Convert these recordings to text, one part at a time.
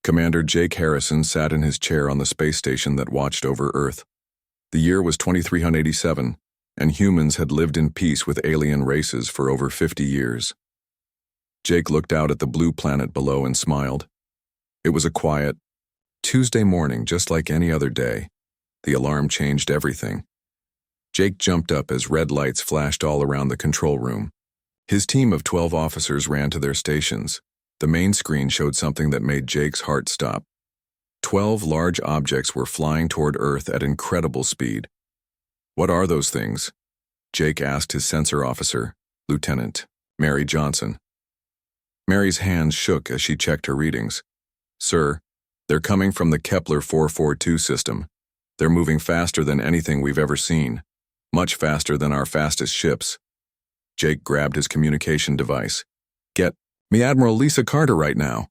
Commander Jake Harrison sat in his chair on the space station that watched over Earth. The year was 2387, and humans had lived in peace with alien races for over 50 years. Jake looked out at the blue planet below and smiled. It was a quiet Tuesday morning, just like any other day. The alarm changed everything. Jake jumped up as red lights flashed all around the control room. His team of 12 officers ran to their stations. The main screen showed something that made Jake's heart stop. 12 large objects were flying toward Earth at incredible speed. "What are those things?" Jake asked his sensor officer, Lieutenant Mary Johnson. Mary's hands shook as she checked her readings. "Sir, they're coming from the Kepler 442 system. They're moving faster than anything we've ever seen, much faster than our fastest ships." Jake grabbed his communication device. "Get me Admiral Lisa Carter right now."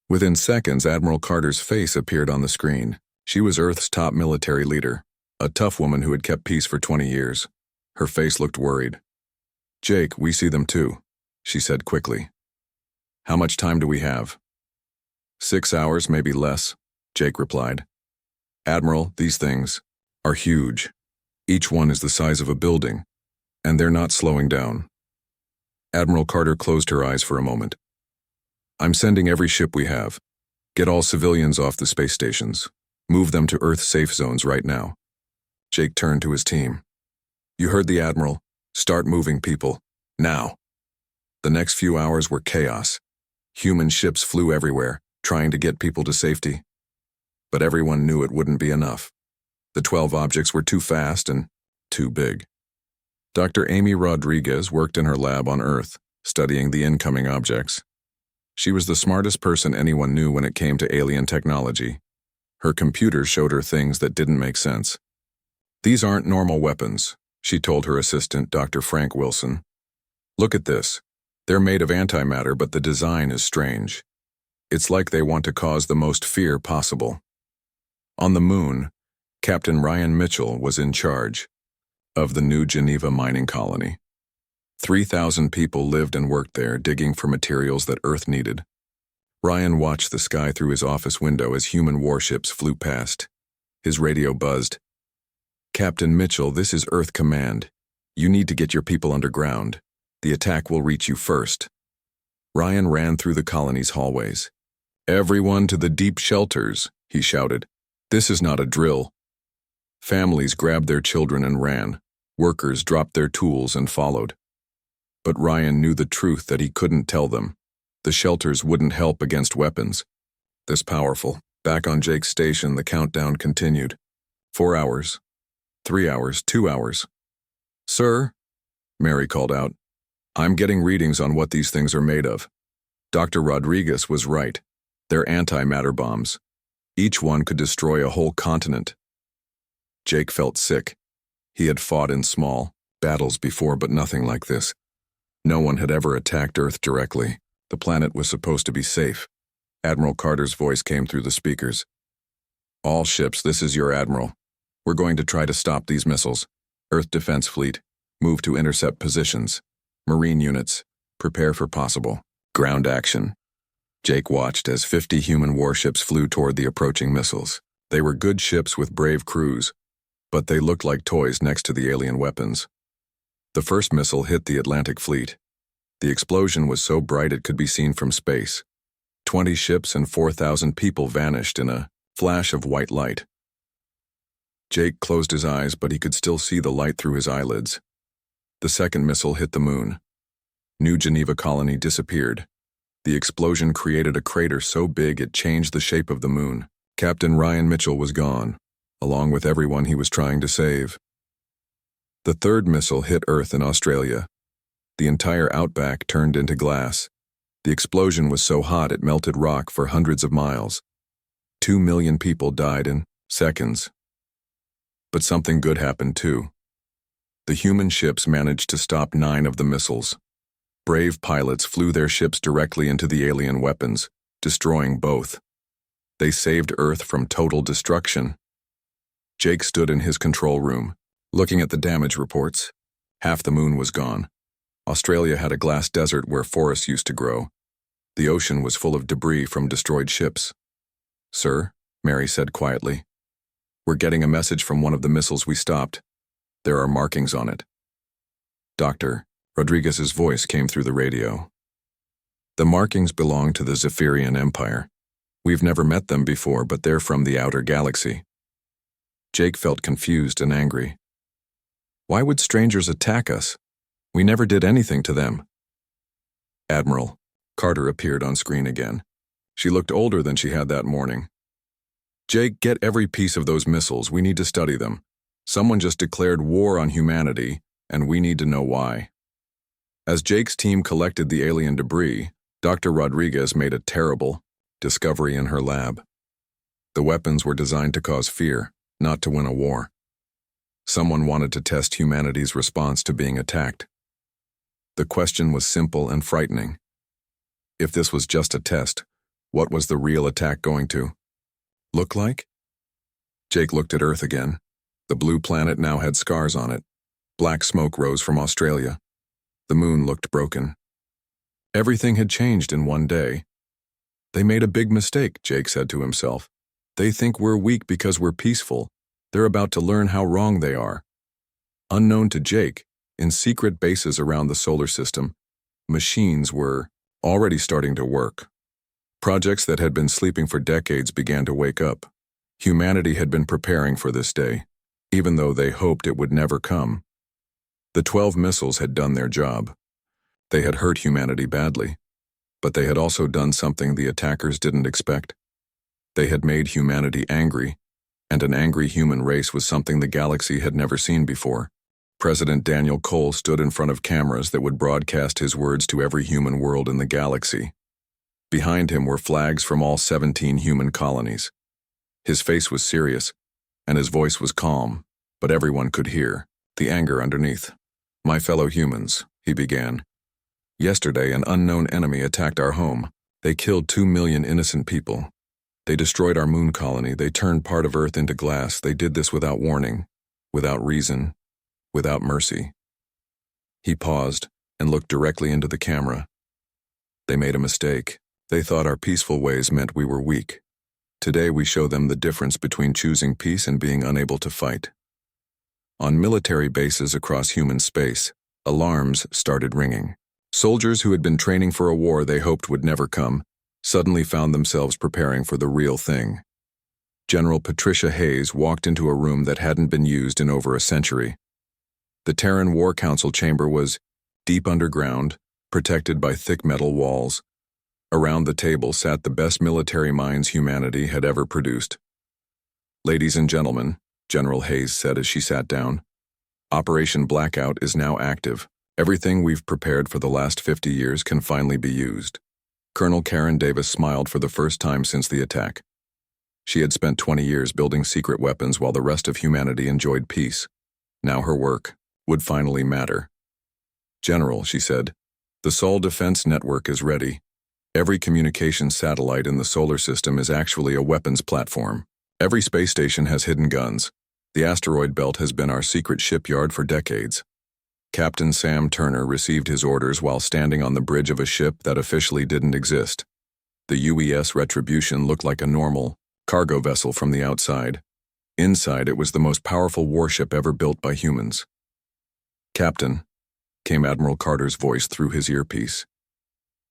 Within seconds, Admiral Carter's face appeared on the screen. She was Earth's top military leader, a tough woman who had kept peace for 20 years. Her face looked worried. "Jake, we see them too," she said quickly. "How much time do we have?" 6 hours, maybe less," Jake replied. "Admiral, these things are huge. Each one is the size of a building, and they're not slowing down." Admiral Carter closed her eyes for a moment. "I'm sending every ship we have. Get all civilians off the space stations. Move them to Earth safe zones right now." Jake turned to his team. "You heard the Admiral. Start moving people. Now." The next few hours were chaos. Human ships flew everywhere, trying to get people to safety. But everyone knew it wouldn't be enough. The 12 objects were too fast and too big. Dr. Amy Rodriguez worked in her lab on Earth, studying the incoming objects. She was the smartest person anyone knew when it came to alien technology. Her computer showed her things that didn't make sense. "These aren't normal weapons," she told her assistant, Dr. Frank Wilson. "Look at this. They're made of antimatter, but the design is strange. It's like they want to cause the most fear possible." On the moon, Captain Ryan Mitchell was in charge of the New Geneva mining colony. 3,000 people lived and worked there, digging for materials that Earth needed. Ryan watched the sky through his office window as human warships flew past. His radio buzzed. "Captain Mitchell, this is Earth Command. You need to get your people underground. The attack will reach you first." Ryan ran through the colony's hallways. "Everyone to the deep shelters," he shouted. "This is not a drill." Families grabbed their children and ran. Workers dropped their tools and followed. But Ryan knew the truth that he couldn't tell them. The shelters wouldn't help against weapons this powerful. Back on Jake's station, the countdown continued. 4 hours, 3 hours, 2 hours. "Sir," Mary called out, "I'm getting readings on what these things are made of. Dr. Rodriguez was right. They're antimatter bombs. Each one could destroy a whole continent." Jake felt sick. He had fought in small battles before, but nothing like this. No one had ever attacked Earth directly. The planet was supposed to be safe. Admiral Carter's voice came through the speakers. "All ships, this is your admiral. We're going to try to stop these missiles. Earth Defense Fleet, move to intercept positions. Marine units, prepare for possible ground action." Jake watched as 50 human warships flew toward the approaching missiles. They were good ships with brave crews, but they looked like toys next to the alien weapons. The first missile hit the Atlantic Fleet. The explosion was so bright it could be seen from space. 20 ships and 4,000 people vanished in a flash of white light. Jake closed his eyes, but he could still see the light through his eyelids. The second missile hit the moon. New Geneva colony disappeared. The explosion created a crater so big it changed the shape of the moon. Captain Ryan Mitchell was gone, along with everyone he was trying to save. The third missile hit Earth in Australia. The entire outback turned into glass. The explosion was so hot it melted rock for hundreds of miles. 2 million people died in seconds. But something good happened too. The human ships managed to stop 9 of the missiles. Brave pilots flew their ships directly into the alien weapons, destroying both. They saved Earth from total destruction. Jake stood in his control room, looking at the damage reports. Half the moon was gone. Australia had a glass desert where forests used to grow. The ocean was full of debris from destroyed ships. Sir, Mary said quietly. We're getting a message from one of the missiles we stopped. There are markings on it. Doctor, Rodriguez's voice came through the radio. The markings belong to the Zephyrian Empire. We've never met them before, but they're from the outer galaxy. Jake felt confused and angry. Why would strangers attack us? We never did anything to them. Admiral, Carter appeared on screen again. She looked older than she had that morning. Jake, get every piece of those missiles. We need to study them. Someone just declared war on humanity, and we need to know why. As Jake's team collected the alien debris, Dr. Rodriguez made a terrible discovery in her lab. The weapons were designed to cause fear, not to win a war. Someone wanted to test humanity's response to being attacked. The question was simple and frightening. If this was just a test, what was the real attack going to look like? Jake looked at Earth again. The blue planet now had scars on it. Black smoke rose from Australia. The moon looked broken. Everything had changed in one day. They made a big mistake, Jake said to himself. They think we're weak because we're peaceful. They're about to learn how wrong they are. Unknown to Jake, in secret bases around the solar system, machines were already starting to work. Projects that had been sleeping for decades began to wake up. Humanity had been preparing for this day, even though they hoped it would never come. The 12 missiles had done their job. They had hurt humanity badly, but they had also done something the attackers didn't expect. They had made humanity angry, and an angry human race was something the galaxy had never seen before. President Daniel Cole stood in front of cameras that would broadcast his words to every human world in the galaxy. Behind him were flags from all 17 human colonies. His face was serious, and his voice was calm, but everyone could hear the anger underneath. My fellow humans, he began. Yesterday, an unknown enemy attacked our home. They killed 2 million innocent people. They destroyed our moon colony. They turned part of Earth into glass. They did this without warning, without reason, without mercy. He paused and looked directly into the camera. They made a mistake. They thought our peaceful ways meant we were weak. Today we show them the difference between choosing peace and being unable to fight. On military bases across human space, alarms started ringing. Soldiers who had been training for a war they hoped would never come suddenly found themselves preparing for the real thing. General Patricia Hayes walked into a room that hadn't been used in over a century. The Terran War Council chamber was deep underground, protected by thick metal walls. Around the table sat the best military minds humanity had ever produced. Ladies and gentlemen, General Hayes said as she sat down, Operation Blackout is now active. Everything we've prepared for the last 50 years can finally be used. Colonel Karen Davis smiled for the first time since the attack. She had spent 20 years building secret weapons while the rest of humanity enjoyed peace. Now her work would finally matter. General, she said, the Sol Defense Network is ready. Every communications satellite in the solar system is actually a weapons platform. Every space station has hidden guns. The asteroid belt has been our secret shipyard for decades. Captain Sam Turner received his orders while standing on the bridge of a ship that officially didn't exist. The UES Retribution looked like a normal cargo vessel from the outside. Inside, it was the most powerful warship ever built by humans. Captain, came Admiral Carter's voice through his earpiece.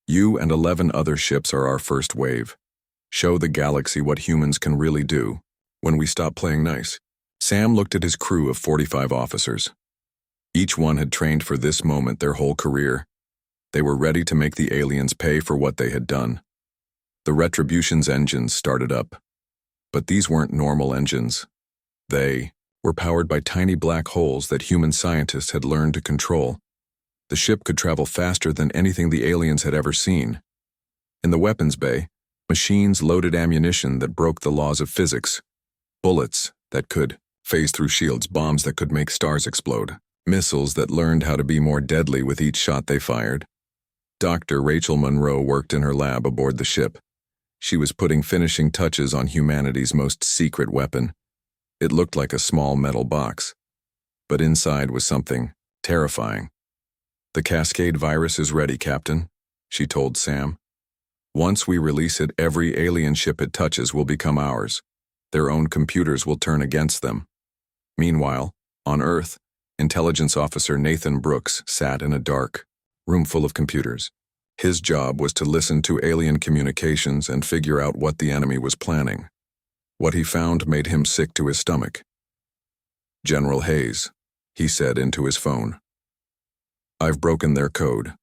You and 11 other ships are our first wave. Show the galaxy what humans can really do when we stop playing nice. Sam looked at his crew of 45 officers. Each one had trained for this moment their whole career. They were ready to make the aliens pay for what they had done. The Retribution's engines started up. But these weren't normal engines. They were powered by tiny black holes that human scientists had learned to control. The ship could travel faster than anything the aliens had ever seen. In the weapons bay, machines loaded ammunition that broke the laws of physics. Bullets that could phase through shields, bombs that could make stars explode. Missiles that learned how to be more deadly with each shot they fired. Dr. Rachel Monroe worked in her lab aboard the ship. She was putting finishing touches on humanity's most secret weapon. It looked like a small metal box, but inside was something terrifying. The Cascade virus is ready, Captain, she told Sam. Once we release it, every alien ship it touches will become ours. Their own computers will turn against them. Meanwhile, on Earth, Intelligence Officer Nathan Brooks sat in a dark room full of computers. His job was to listen to alien communications and figure out what the enemy was planning. What he found made him sick to his stomach. "General Hayes," he said into his phone. "I've broken their code.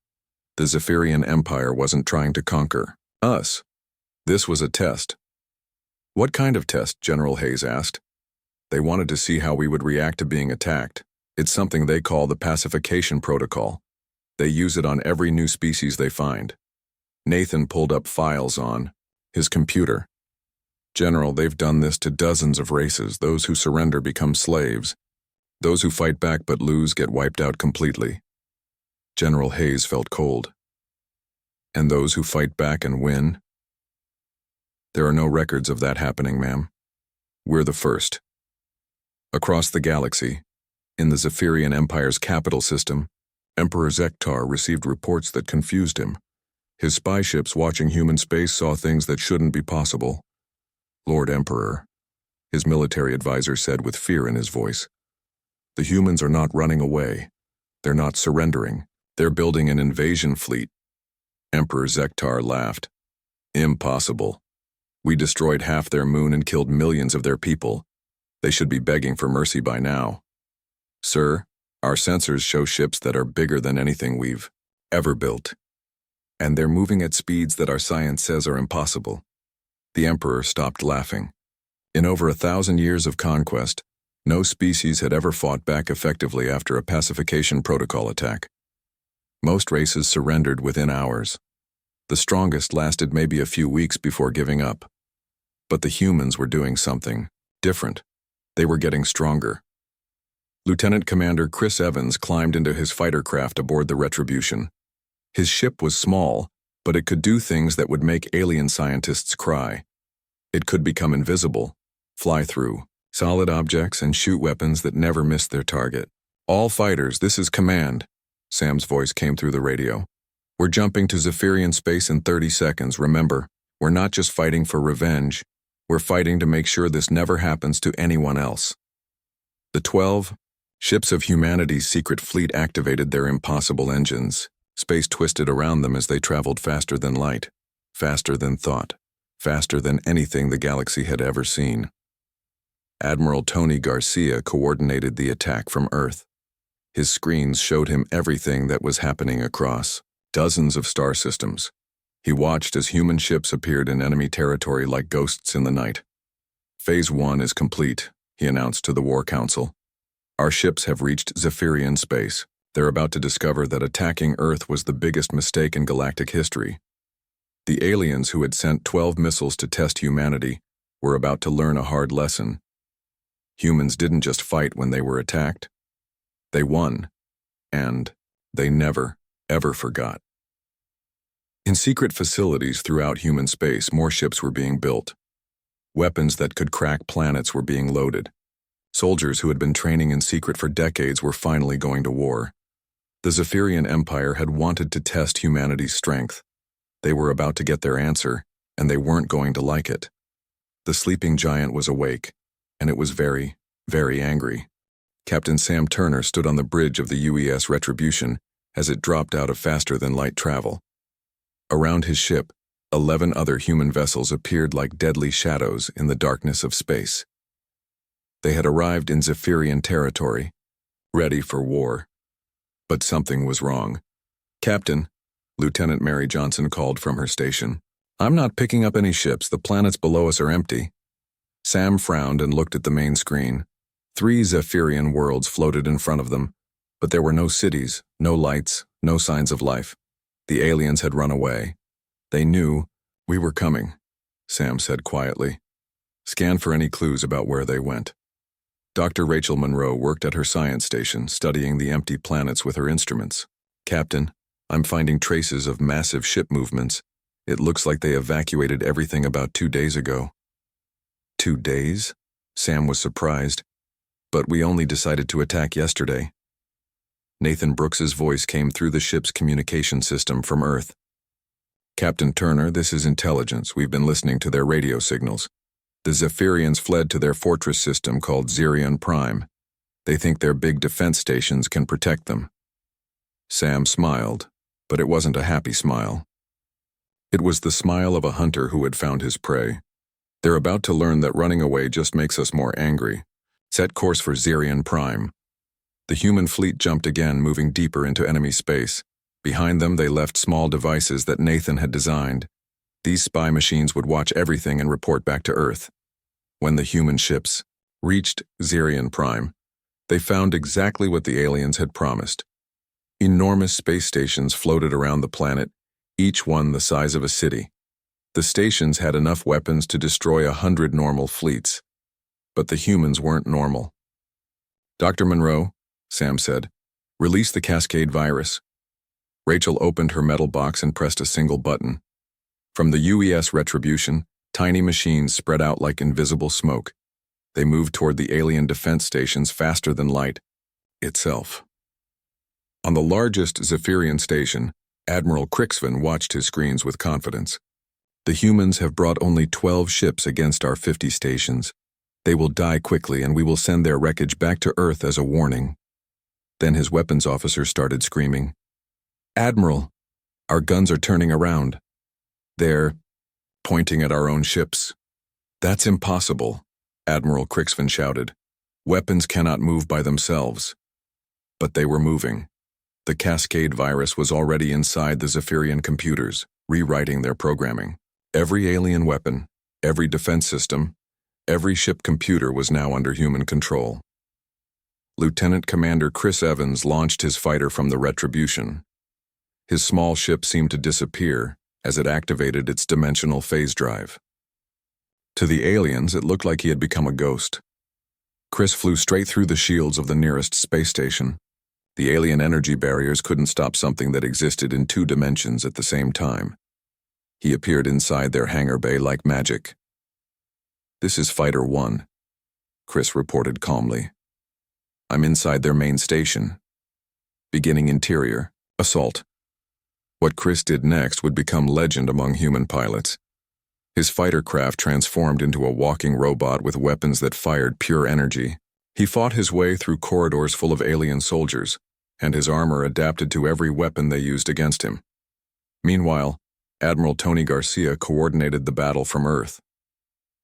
The Zephyrian Empire wasn't trying to conquer us. This was a test." "What kind of test?" General Hayes asked. "They wanted to see how we would react to being attacked. It's something they call the pacification protocol. They use it on every new species they find." Nathan pulled up files on his computer. "General, they've done this to dozens of races. Those who surrender become slaves. Those who fight back but lose get wiped out completely." General Hayes felt cold. "And those who fight back and win?" "There are no records of that happening, ma'am. We're the first." Across the galaxy, in the Zephyrian Empire's capital system, Emperor Zektar received reports that confused him. His spy ships watching human space saw things that shouldn't be possible. "Lord Emperor," his military advisor said with fear in his voice, "the humans are not running away. They're not surrendering. They're building an invasion fleet." Emperor Zektar laughed. "Impossible. We destroyed half their moon and killed millions of their people. They should be begging for mercy by now. Sir, our sensors show ships that are bigger than anything we've ever built. And they're moving at speeds that our science says are impossible." The Emperor stopped laughing. In over 1,000 years of conquest, no species had ever fought back effectively after a pacification protocol attack. Most races surrendered within hours. The strongest lasted maybe a few weeks before giving up. But the humans were doing something different. They were getting stronger. Lieutenant Commander Chris Evans climbed into his fighter craft aboard the Retribution. His ship was small, but it could do things that would make alien scientists cry. It could become invisible, fly through solid objects, and shoot weapons that never missed their target. "All fighters, this is command," Sam's voice came through the radio. "We're jumping to Zephyrian space in 30 seconds. Remember, we're not just fighting for revenge. We're fighting to make sure this never happens to anyone else." The 12 ships of humanity's secret fleet activated their impossible engines. Space twisted around them as they traveled faster than light, faster than thought, faster than anything the galaxy had ever seen. Admiral Tony Garcia coordinated the attack from Earth. His screens showed him everything that was happening across dozens of star systems. He watched as human ships appeared in enemy territory like ghosts in the night. "Phase 1 is complete," he announced to the War Council. "Our ships have reached Zephyrian space. They're about to discover that attacking Earth was the biggest mistake in galactic history. The aliens who had sent 12 missiles to test humanity were about to learn a hard lesson. Humans didn't just fight when they were attacked. They won, and they never, ever forgot." In secret facilities throughout human space, more ships were being built. Weapons that could crack planets were being loaded. Soldiers who had been training in secret for decades were finally going to war. The Zephyrian Empire had wanted to test humanity's strength. They were about to get their answer, and they weren't going to like it. The sleeping giant was awake, and it was very, very angry. Captain Sam Turner stood on the bridge of the UES Retribution as it dropped out of faster-than-light travel. Around his ship, 11 other human vessels appeared like deadly shadows in the darkness of space. They had arrived in Zephyrian territory, ready for war. But something was wrong. "Captain," Lieutenant Mary Johnson called from her station, "I'm not picking up any ships. The planets below us are empty." Sam frowned and looked at the main screen. 3 Zephyrian worlds floated in front of them, but there were no cities, no lights, no signs of life. The aliens had run away. They knew. "We were coming," Sam said quietly. "Scan for any clues about where they went." Dr. Rachel Monroe worked at her science station, studying the empty planets with her instruments. "Captain, I'm finding traces of massive ship movements. It looks like they evacuated everything about 2 days ago." 2 days? Sam was surprised. "But we only decided to attack yesterday." Nathan Brooks's voice came through the ship's communication system from Earth. Captain Turner, this is intelligence. We've been listening to their radio signals. The Zephyrians fled to their fortress system called HFY. They think their big defense stations can protect them. Sam smiled, but it wasn't a happy smile. It was the smile of a hunter who had found his prey. They're about to learn that running away just makes us more angry. Set course for HFY. The human fleet jumped again, moving deeper into enemy space. Behind them, they left small devices that Nathan had designed. These spy machines would watch everything and report back to Earth. When the human ships reached HFY, they found exactly what the aliens had promised. Enormous space stations floated around the planet, each one the size of a city. The stations had enough weapons to destroy 100 normal fleets. But the humans weren't normal. "Dr. Monroe," Sam said, "release the Cascade virus." Rachel opened her metal box and pressed a single button. From the UES Retribution, tiny machines spread out like invisible smoke. They moved toward the alien defense stations faster than light itself. On the largest Zephyrian station, Admiral Crixvin watched his screens with confidence. "The humans have brought only 12 ships against our 50 stations. They will die quickly, and we will send their wreckage back to Earth as a warning." Then his weapons officer started screaming, "Admiral, our guns are turning around. They're pointing at our own ships." "That's impossible," Admiral Crixvin shouted. "Weapons cannot move by themselves." But they were moving. The Cascade virus was already inside the Zephyrian computers, rewriting their programming. Every alien weapon, every defense system, every ship computer was now under human control. Lieutenant Commander Chris Evans launched his fighter from the Retribution. His small ship seemed to disappear as it activated its dimensional phase drive. To the aliens, it looked like he had become a ghost. Chris flew straight through the shields of the nearest space station. The alien energy barriers couldn't stop something that existed in 2 dimensions at the same time. He appeared inside their hangar bay like magic. "This is Fighter 1, Chris reported calmly. "I'm inside their main station. Beginning interior, assault." What Chris did next would become legend among human pilots. His fighter craft transformed into a walking robot with weapons that fired pure energy. He fought his way through corridors full of alien soldiers, and his armor adapted to every weapon they used against him. Meanwhile, Admiral Tony Garcia coordinated the battle from Earth.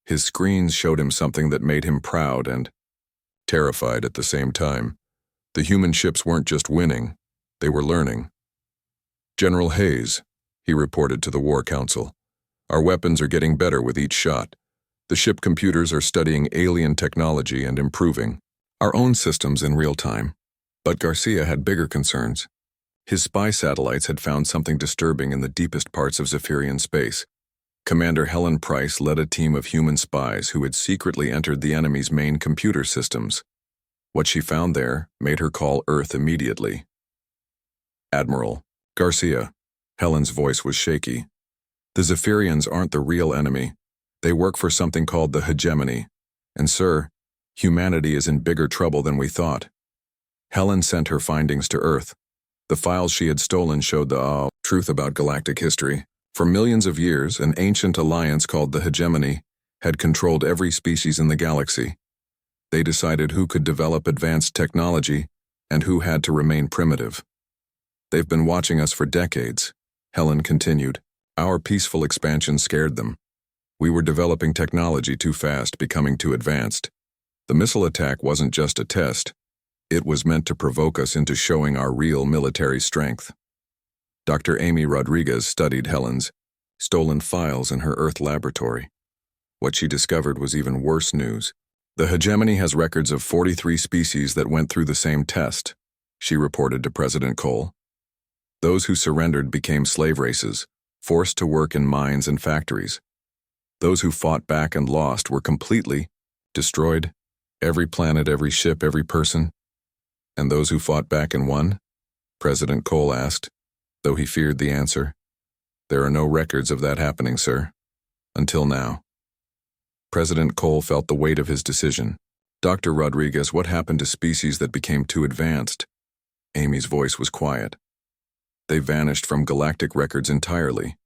His screens showed him something that made him proud and terrified at the same time. The human ships weren't just winning, they were learning. "General Hayes," he reported to the War Council, "our weapons are getting better with each shot. The ship computers are studying alien technology and improving our own systems in real time." But Garcia had bigger concerns. His spy satellites had found something disturbing in the deepest parts of Zephyrian space. Commander Helen Price led a team of human spies who had secretly entered the enemy's main computer systems. What she found there made her call Earth immediately. "Admiral Garcia," Helen's voice was shaky. "The Zephyrians aren't the real enemy. They work for something called the hegemony. And sir, humanity is in bigger trouble than we thought." Helen sent her findings to Earth. The files she had stolen showed the truth about galactic history. For millions of years, an ancient alliance called the hegemony had controlled every species in the galaxy. They decided who could develop advanced technology and who had to remain primitive. "They've been watching us for decades," Helen continued. "Our peaceful expansion scared them. We were developing technology too fast, becoming too advanced. The missile attack wasn't just a test. It was meant to provoke us into showing our real military strength." Dr. Amy Rodriguez studied Helen's stolen files in her Earth laboratory. What she discovered was even worse news. "The hegemony has records of 43 species that went through the same test," she reported to President Cole. "Those who surrendered became slave races, forced to work in mines and factories. Those who fought back and lost were completely destroyed. Every planet, every ship, every person." "And those who fought back and won?" President Cole asked, though he feared the answer. "There are no records of that happening, sir. Until now." President Cole felt the weight of his decision. "Dr. Rodriguez, what happened to species that became too advanced?" Amy's voice was quiet. "They vanished from galactic records entirely.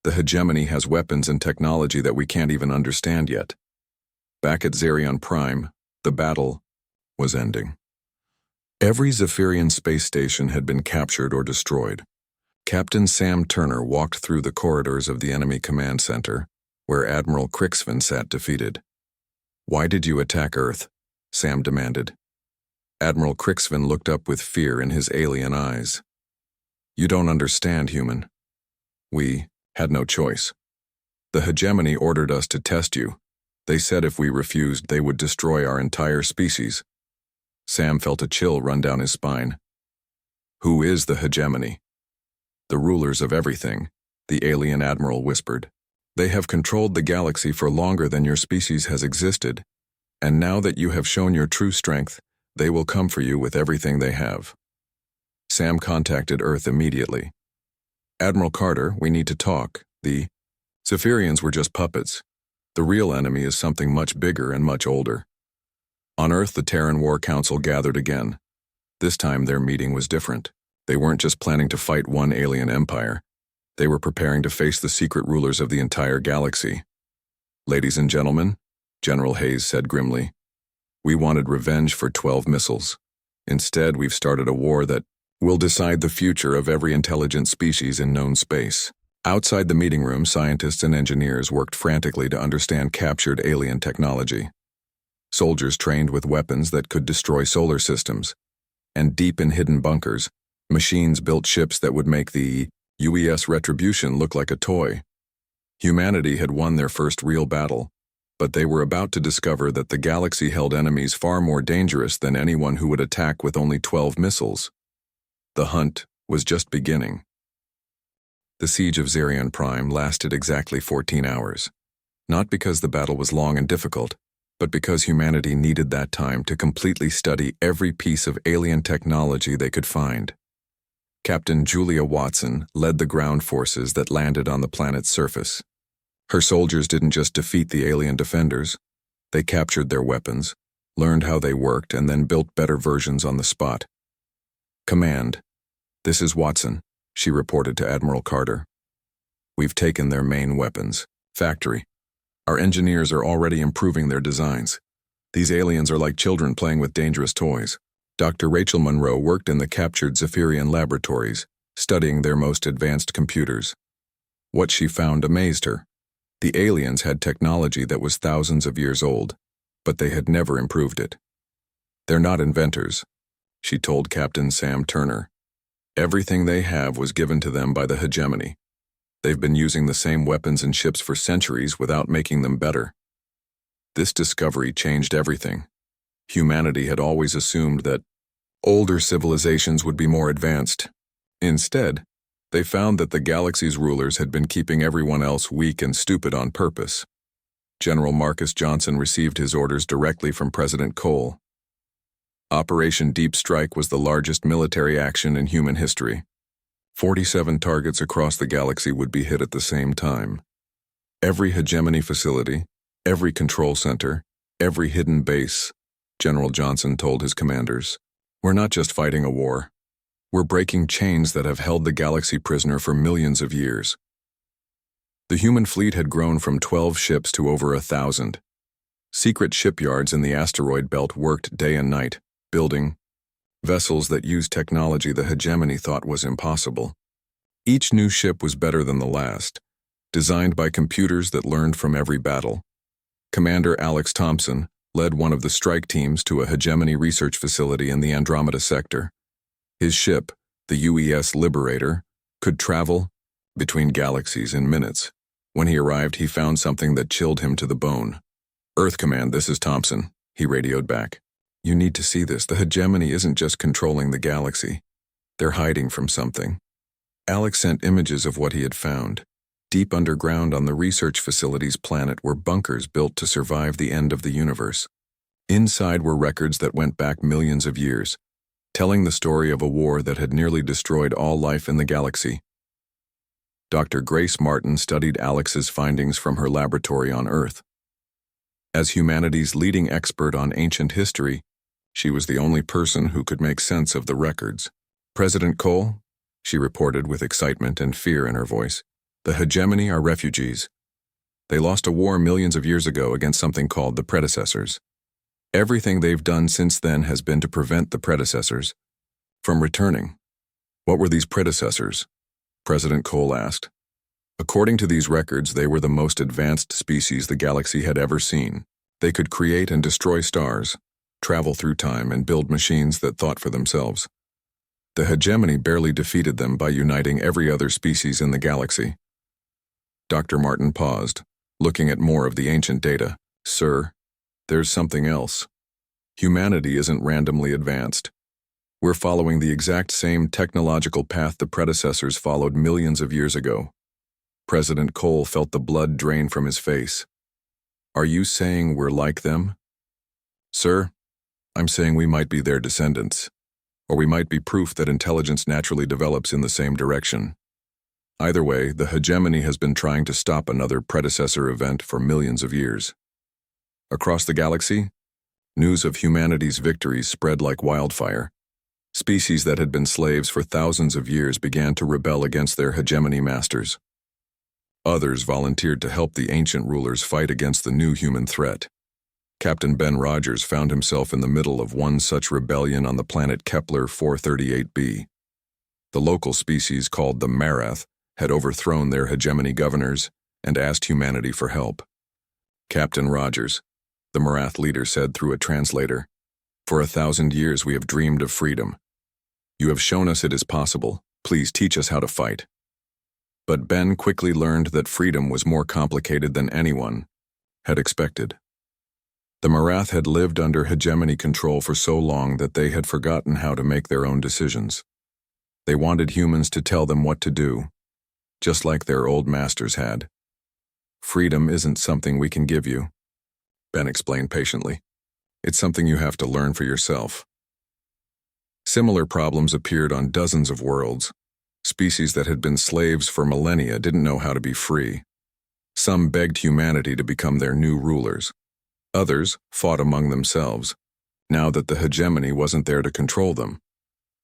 The hegemony has weapons and technology that we can't even understand yet. Back at HFY, the battle was ending. Every Zephyrian space station had been captured or destroyed. Captain Sam Turner walked through the corridors of the enemy command center, where Admiral Crixvin sat defeated. "Why did you attack Earth?" Sam demanded. Admiral Crixvin looked up with fear in his alien eyes. "You don't understand, human. We had no choice. The hegemony ordered us to test you. They said if we refused, they would destroy our entire species." Sam felt a chill run down his spine. "Who is the hegemony?" "The rulers of everything," the alien admiral whispered. "They have controlled the galaxy for longer than your species has existed, and now that you have shown your true strength, they will come for you with everything they have." Sam contacted Earth immediately. "Admiral Carter, we need to talk. The Zephyrians were just puppets. The real enemy is something much bigger and much older." On Earth, the Terran War Council gathered again. This time their meeting was different. They weren't just planning to fight one alien empire. They were preparing to face the secret rulers of the entire galaxy. "Ladies and gentlemen," General Hayes said grimly, "we wanted revenge for 12 missiles. Instead, we've started a war that will decide the future of every intelligent species in known space." Outside the meeting room, scientists and engineers worked frantically to understand captured alien technology. Soldiers trained with weapons that could destroy solar systems, and deep in hidden bunkers, machines built ships that would make the UES Retribution look like a toy. Humanity had won their first real battle, but they were about to discover that the galaxy held enemies far more dangerous than anyone who would attack with only 12 missiles. The hunt was just beginning. The siege of HFY lasted exactly 14 hours, not because the battle was long and difficult, but because humanity needed that time to completely study every piece of alien technology they could find. Captain Julia Watson led the ground forces that landed on the planet's surface. Her soldiers didn't just defeat the alien defenders, they captured their weapons, learned how they worked, and then built better versions on the spot. "Command, this is Watson," she reported to Admiral Carter. "We've taken their main weapons factory. Our engineers are already improving their designs. These aliens are like children playing with dangerous toys." Dr. Rachel Monroe worked in the captured Zephyrian laboratories, studying their most advanced computers. What she found amazed her. The aliens had technology that was thousands of years old, but they had never improved it. "They're not inventors," she told Captain Sam Turner. "Everything they have was given to them by the hegemony. They've been using the same weapons and ships for centuries without making them better." This discovery changed everything. Humanity had always assumed that older civilizations would be more advanced. Instead, they found that the galaxy's rulers had been keeping everyone else weak and stupid on purpose. General Marcus Johnson received his orders directly from President Cole. Operation Deep Strike was the largest military action in human history. 47 targets across the galaxy would be hit at the same time. Every hegemony facility, every control center, every hidden base, General Johnson told his commanders. "We're not just fighting a war. We're breaking chains that have held the galaxy prisoner for millions of years." The human fleet had grown from 12 ships to over 1,000. Secret shipyards in the asteroid belt worked day and night, building vessels that used technology the hegemony thought was impossible. Each new ship was better than the last, designed by computers that learned from every battle. Commander Alex Thompson led one of the strike teams to a hegemony research facility in the Andromeda sector. His ship, the UES Liberator, could travel between galaxies in minutes. When he arrived, he found something that chilled him to the bone. "Earth Command, this is Thompson," he radioed back. "You need to see this. The hegemony isn't just controlling the galaxy. They're hiding from something." Alex sent images of what he had found. Deep underground on the research facility's planet were bunkers built to survive the end of the universe. Inside were records that went back millions of years, telling the story of a war that had nearly destroyed all life in the galaxy. Dr. Grace Martin studied Alex's findings from her laboratory on Earth. As humanity's leading expert on ancient history, she was the only person who could make sense of the records. "President Cole," she reported with excitement and fear in her voice, The hegemony are refugees. They lost a war millions of years ago against something called the predecessors. Everything they've done since then has been to prevent the predecessors from returning. What were these predecessors? President Cole asked. According to these records, they were the most advanced species the galaxy had ever seen. They could create and destroy stars, travel through time, and build machines that thought for themselves. The hegemony barely defeated them by uniting every other species in the galaxy. Dr. Martin paused, looking at more of the ancient data. Sir, there's something else. Humanity isn't randomly advanced. We're following the exact same technological path the predecessors followed millions of years ago. President Cole felt the blood drain from his face. Are you saying we're like them? Sir, I'm saying we might be their descendants, or we might be proof that intelligence naturally develops in the same direction. Either way, the hegemony has been trying to stop another predecessor event for millions of years. Across the galaxy, news of humanity's victories spread like wildfire. Species that had been slaves for thousands of years began to rebel against their hegemony masters. Others volunteered to help the ancient rulers fight against the new human threat. Captain Ben Rogers found himself in the middle of one such rebellion on the planet Kepler 438b. The local species, called the Marath, had overthrown their hegemony governors and asked humanity for help. Captain Rogers, the Marath leader, said through a translator, "For 1,000 years we have dreamed of freedom. You have shown us it is possible. Please teach us how to fight." But Ben quickly learned that freedom was more complicated than anyone had expected. The Marath had lived under hegemony control for so long that they had forgotten how to make their own decisions. They wanted humans to tell them what to do, just like their old masters had. "Freedom isn't something we can give you," Ben explained patiently. "It's something you have to learn for yourself." Similar problems appeared on dozens of worlds. Species that had been slaves for millennia didn't know how to be free. Some begged humanity to become their new rulers. Others fought among themselves, now that the hegemony wasn't there to control them.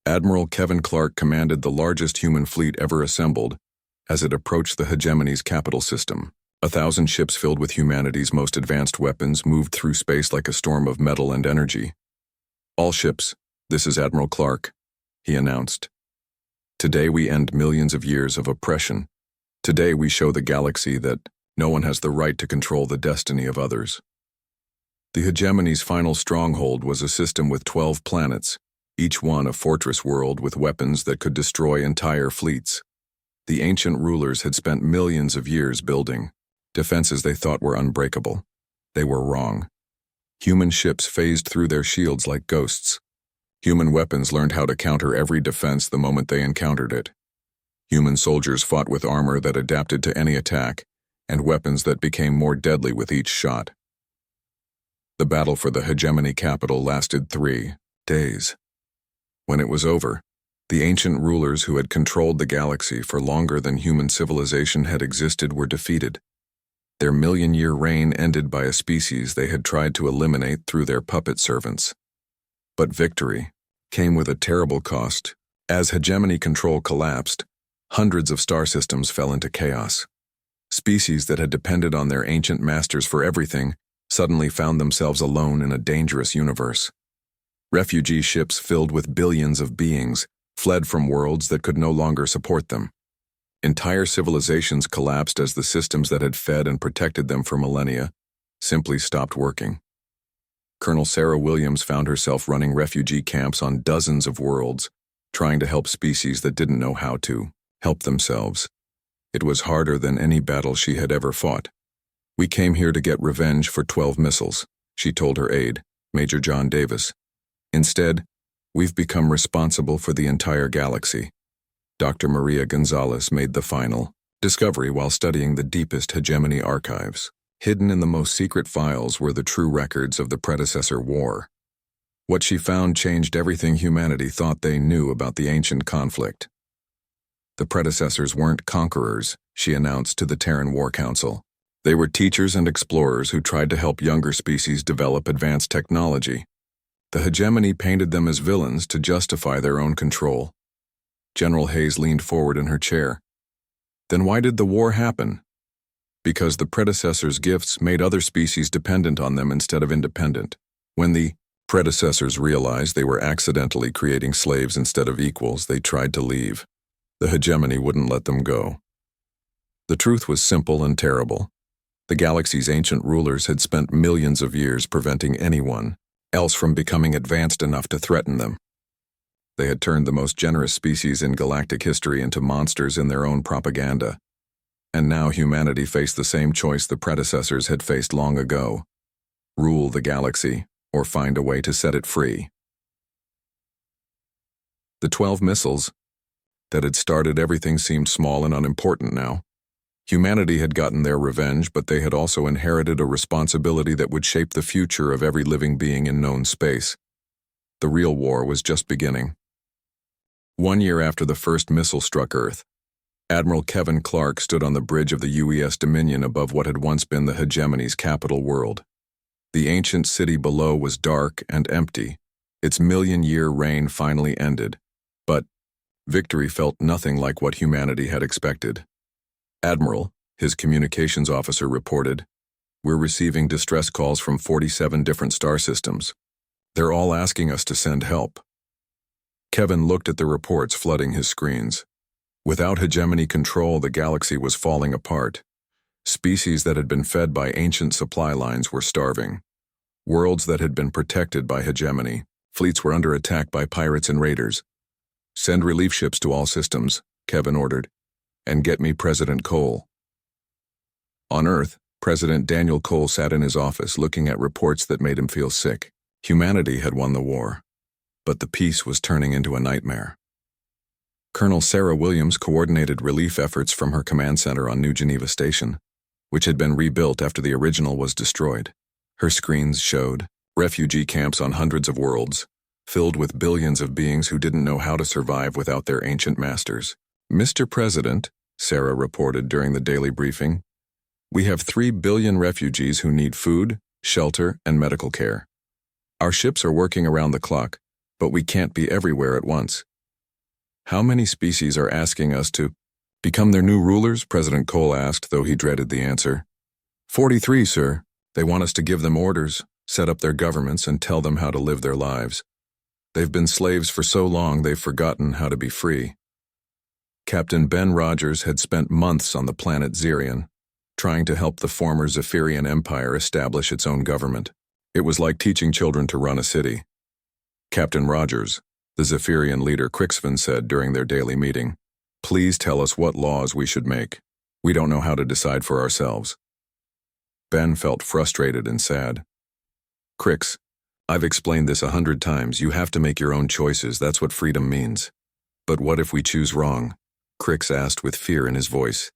Admiral Kevin Clark commanded the largest human fleet ever assembled as it approached the hegemony's capital system. 1,000 ships filled with humanity's most advanced weapons moved through space like a storm of metal and energy. "All ships, this is Admiral Clark," he announced. "Today we end millions of years of oppression. Today we show the galaxy that no one has the right to control the destiny of others." The hegemony's final stronghold was a system with 12 planets, each one a fortress world with weapons that could destroy entire fleets. The ancient rulers had spent millions of years building defenses they thought were unbreakable. They were wrong. Human ships phased through their shields like ghosts. Human weapons learned how to counter every defense the moment they encountered it. Human soldiers fought with armor that adapted to any attack, and weapons that became more deadly with each shot. The battle for the hegemony capital lasted 3 days. When it was over, the ancient rulers who had controlled the galaxy for longer than human civilization had existed were defeated. Their million-year reign ended by a species they had tried to eliminate through their puppet servants. But victory came with a terrible cost. As hegemony control collapsed, hundreds of star systems fell into chaos. Species that had depended on their ancient masters for everything suddenly found themselves alone in a dangerous universe. Refugee ships filled with billions of beings fled from worlds that could no longer support them. Entire civilizations collapsed as the systems that had fed and protected them for millennia simply stopped working. Colonel Sarah Williams found herself running refugee camps on dozens of worlds, trying to help species that didn't know how to help themselves. It was harder than any battle she had ever fought. "We came here to get revenge for 12 missiles," she told her aide, Major John Davis. "Instead, we've become responsible for the entire galaxy." Dr. Maria Gonzalez made the final discovery while studying the deepest hegemony archives. Hidden in the most secret files were the true records of the predecessor war. What she found changed everything humanity thought they knew about the ancient conflict. The predecessors weren't conquerors, she announced to the Terran War Council. They were teachers and explorers who tried to help younger species develop advanced technology. The hegemony painted them as villains to justify their own control. General Hayes leaned forward in her chair. Then why did the war happen? Because the predecessors' gifts made other species dependent on them instead of independent. When the predecessors realized they were accidentally creating slaves instead of equals, they tried to leave. The hegemony wouldn't let them go. The truth was simple and terrible. The galaxy's ancient rulers had spent millions of years preventing anyone else from becoming advanced enough to threaten them. They had turned the most generous species in galactic history into monsters in their own propaganda. And now humanity faced the same choice the predecessors had faced long ago: rule the galaxy or find a way to set it free. The 12 missiles that had started everything seemed small and unimportant now. Humanity had gotten their revenge, but they had also inherited a responsibility that would shape the future of every living being in known space. The real war was just beginning. 1 year after the first missile struck Earth, Admiral Kevin Clark stood on the bridge of the UES Dominion above what had once been the hegemony's capital world. The ancient city below was dark and empty. Its million-year reign finally ended, but victory felt nothing like what humanity had expected. "Admiral," his communications officer reported, "we're receiving distress calls from 47 different star systems. They're all asking us to send help." Kevin looked at the reports flooding his screens. Without hegemony control, the galaxy was falling apart. Species that had been fed by ancient supply lines were starving. Worlds that had been protected by hegemony, fleets were under attack by pirates and raiders. "Send relief ships to all systems," Kevin ordered, "and get me President Cole." On Earth, President Daniel Cole sat in his office looking at reports that made him feel sick. Humanity had won the war, but the peace was turning into a nightmare. Colonel Sarah Williams coordinated relief efforts from her command center on New Geneva Station, which had been rebuilt after the original was destroyed. Her screens showed refugee camps on hundreds of worlds, filled with billions of beings who didn't know how to survive without their ancient masters. "Mr. President," Sarah reported during the daily briefing, "we have 3 billion refugees who need food, shelter, and medical care. Our ships are working around the clock, but we can't be everywhere at once." "How many species are asking us to become their new rulers?" President Cole asked, though he dreaded the answer. 43, sir. They want us to give them orders, set up their governments, and tell them how to live their lives. They've been slaves for so long they've forgotten how to be free." Captain Ben Rogers had spent months on the planet Xerion, trying to help the former Zephyrian Empire establish its own government. It was like teaching children to run a city. "Captain Rogers," the Zephyrian leader Crixvin said during their daily meeting, "please tell us what laws we should make. We don't know how to decide for ourselves." Ben felt frustrated and sad. "Crix, I've explained this 100 times. You have to make your own choices. That's what freedom means." "But what if we choose wrong?" Crix asked with fear in his voice.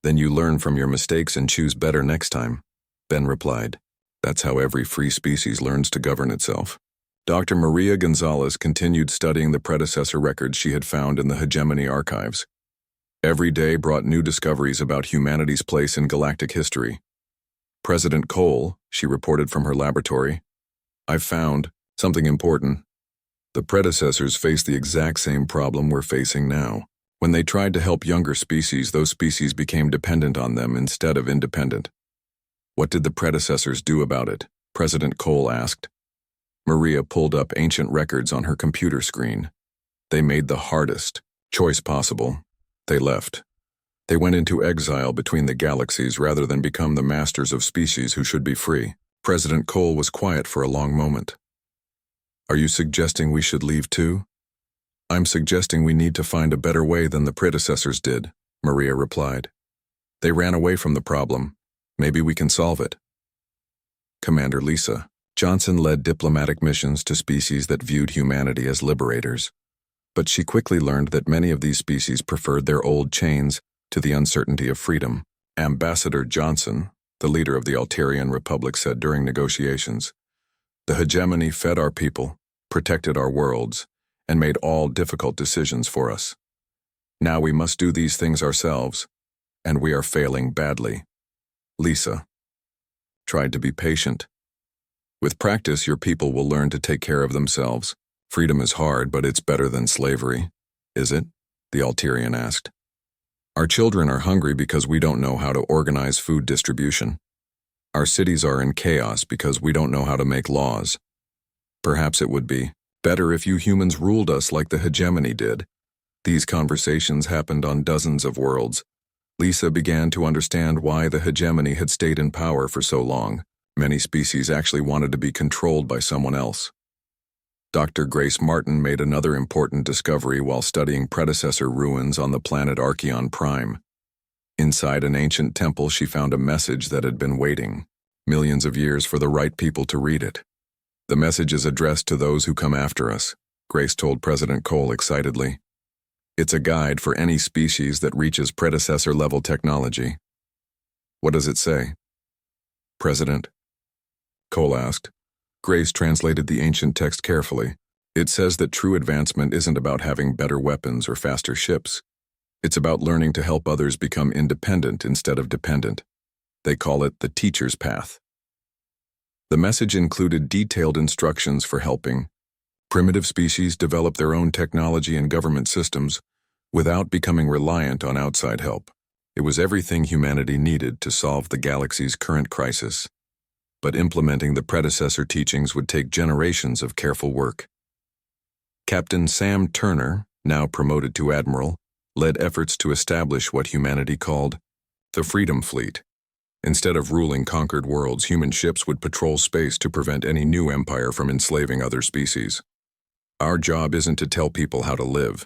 "Then you learn from your mistakes and choose better next time," Ben replied. "That's how every free species learns to govern itself." Dr. Maria Gonzalez continued studying the predecessor records she had found in the hegemony archives. Every day brought new discoveries about humanity's place in galactic history. "President Cole," she reported from her laboratory, "I've found something important. The predecessors faced the exact same problem we're facing now. When they tried to help younger species, those species became dependent on them instead of independent." "What did the predecessors do about it?" President Cole asked. Maria pulled up ancient records on her computer screen. "They made the hardest choice possible. They left. They went into exile between the galaxies rather than become the masters of species who should be free." President Cole was quiet for a long moment. "Are you suggesting we should leave too?" "I'm suggesting we need to find a better way than the predecessors did," Maria replied. "They ran away from the problem. Maybe we can solve it." Commander Lisa Johnson led diplomatic missions to species that viewed humanity as liberators, but she quickly learned that many of these species preferred their old chains to the uncertainty of freedom. Ambassador Johnson, the leader of the Altarian Republic, said during negotiations, "The hegemony fed our people, protected our worlds, and made all difficult decisions for us. Now we must do these things ourselves, and we are failing badly." Lisa tried to be patient. "With practice, your people will learn to take care of themselves. Freedom is hard, but it's better than slavery." "Is it?" the Altarian asked. Our children are hungry because we don't know how to organize food distribution. Our cities are in chaos because we don't know how to make laws. Perhaps it would be better if you humans ruled us like the hegemony did. These conversations happened on dozens of worlds. Lisa began to understand why the hegemony had stayed in power for so long. Many species actually wanted to be controlled by someone else. Dr. Grace Martin made another important discovery while studying predecessor ruins on the planet Archeon Prime. Inside an ancient temple, she found a message that had been waiting millions of years for the right people to read it. The message is addressed to those who come after us, Grace told President Cole excitedly. It's a guide for any species that reaches predecessor-level technology. What does it say? President? Cole asked. Grace translated the ancient text carefully. It says that true advancement isn't about having better weapons or faster ships. It's about learning to help others become independent instead of dependent. They call it the teacher's path. The message included detailed instructions for helping primitive species develop their own technology and government systems without becoming reliant on outside help. It was everything humanity needed to solve the galaxy's current crisis. But implementing the predecessor teachings would take generations of careful work. Captain Sam Turner, now promoted to admiral, led efforts to establish what humanity called the Freedom Fleet. Instead of ruling conquered worlds, human ships would patrol space to prevent any new empire from enslaving other species. Our job isn't to tell people how to live,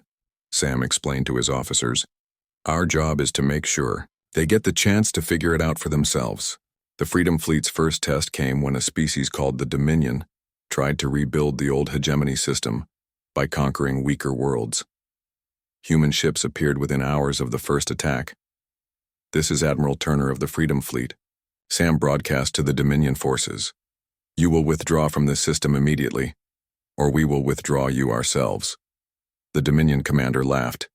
Sam explained to his officers. Our job is to make sure they get the chance to figure it out for themselves. The Freedom Fleet's first test came when a species called the Dominion tried to rebuild the old hegemony system by conquering weaker worlds. Human ships appeared within hours of the first attack. This is Admiral Turner of the Freedom Fleet. Sam broadcast to the Dominion forces. You will withdraw from this system immediately, or we will withdraw you ourselves. The Dominion commander laughed.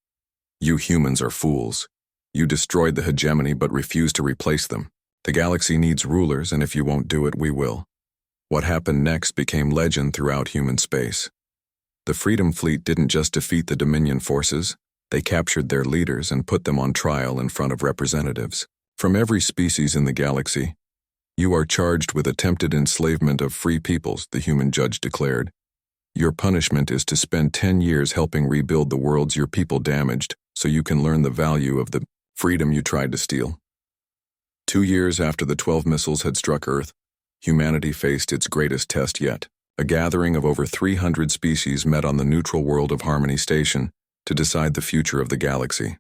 You humans are fools. You destroyed the hegemony but refused to replace them. The galaxy needs rulers, and if you won't do it, we will. What happened next became legend throughout human space. The Freedom Fleet didn't just defeat the Dominion forces, they captured their leaders and put them on trial in front of representatives from every species in the galaxy. You are charged with attempted enslavement of free peoples, the human judge declared. Your punishment is to spend 10 years helping rebuild the worlds your people damaged so you can learn the value of the freedom you tried to steal. 2 years after the 12 missiles had struck Earth, humanity faced its greatest test yet. A gathering of over 300 species met on the neutral world of Harmony Station to decide the future of the galaxy.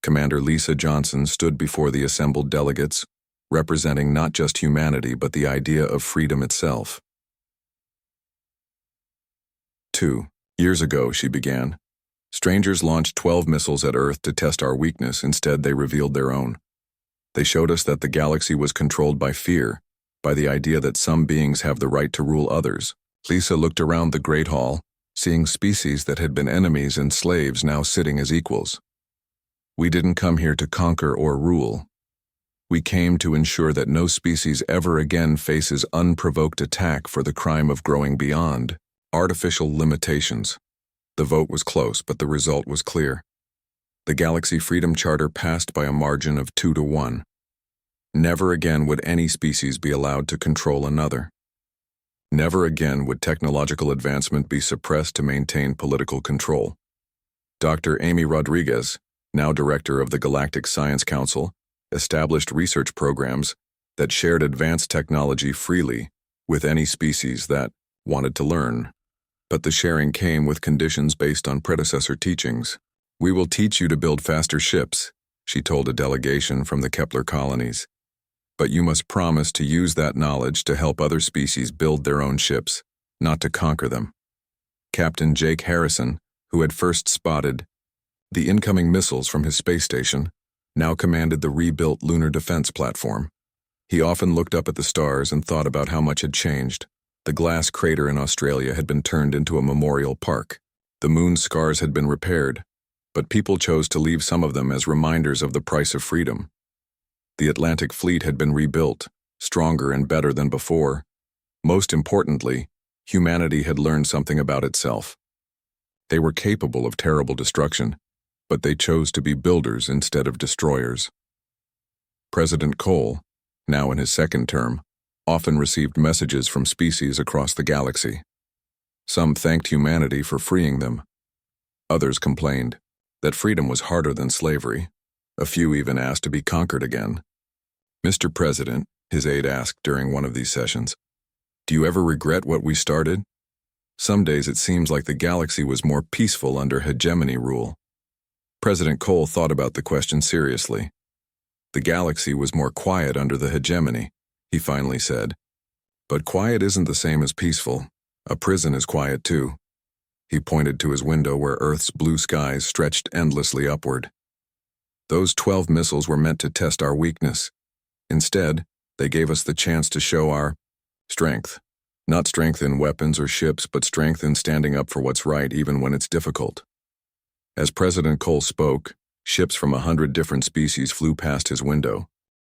Commander Lisa Johnson stood before the assembled delegates, representing not just humanity but the idea of freedom itself. 2 years ago, she began. Strangers launched 12 missiles at Earth to test our weakness. Instead, they revealed their own. They showed us that the galaxy was controlled by fear, by the idea that some beings have the right to rule others. Lisa looked around the Great Hall, seeing species that had been enemies and slaves now sitting as equals. We didn't come here to conquer or rule. We came to ensure that no species ever again faces unprovoked attack for the crime of growing beyond artificial limitations. The vote was close, but the result was clear. The Galaxy Freedom Charter passed by a margin of 2-1. Never again would any species be allowed to control another. Never again would technological advancement be suppressed to maintain political control. Dr. Amy Rodriguez, now director of the Galactic Science Council, established research programs that shared advanced technology freely with any species that wanted to learn. But the sharing came with conditions based on predecessor teachings. We will teach you to build faster ships, she told a delegation from the Kepler colonies. But you must promise to use that knowledge to help other species build their own ships, not to conquer them. Captain Jake Harrison, who had first spotted the incoming missiles from his space station, now commanded the rebuilt lunar defense platform. He often looked up at the stars and thought about how much had changed. The glass crater in Australia had been turned into a memorial park. The moon's scars had been repaired, but people chose to leave some of them as reminders of the price of freedom. The Atlantic Fleet had been rebuilt, stronger and better than before. Most importantly, humanity had learned something about itself. They were capable of terrible destruction, but they chose to be builders instead of destroyers. President Cole, now in his second term, often received messages from species across the galaxy. Some thanked humanity for freeing them. Others complained that freedom was harder than slavery. A few even asked to be conquered again. "Mr. President," his aide asked during one of these sessions, "do you ever regret what we started? Some days it seems like the galaxy was more peaceful under hegemony rule." President Cole thought about the question seriously. "The galaxy was more quiet under the hegemony," he finally said. "But quiet isn't the same as peaceful. A prison is quiet too." He pointed to his window where Earth's blue skies stretched endlessly upward. "Those 12 missiles were meant to test our weakness. Instead, they gave us the chance to show our strength. Not strength in weapons or ships, but strength in standing up for what's right even when it's difficult." As President Cole spoke, ships from 100 different species flew past his window,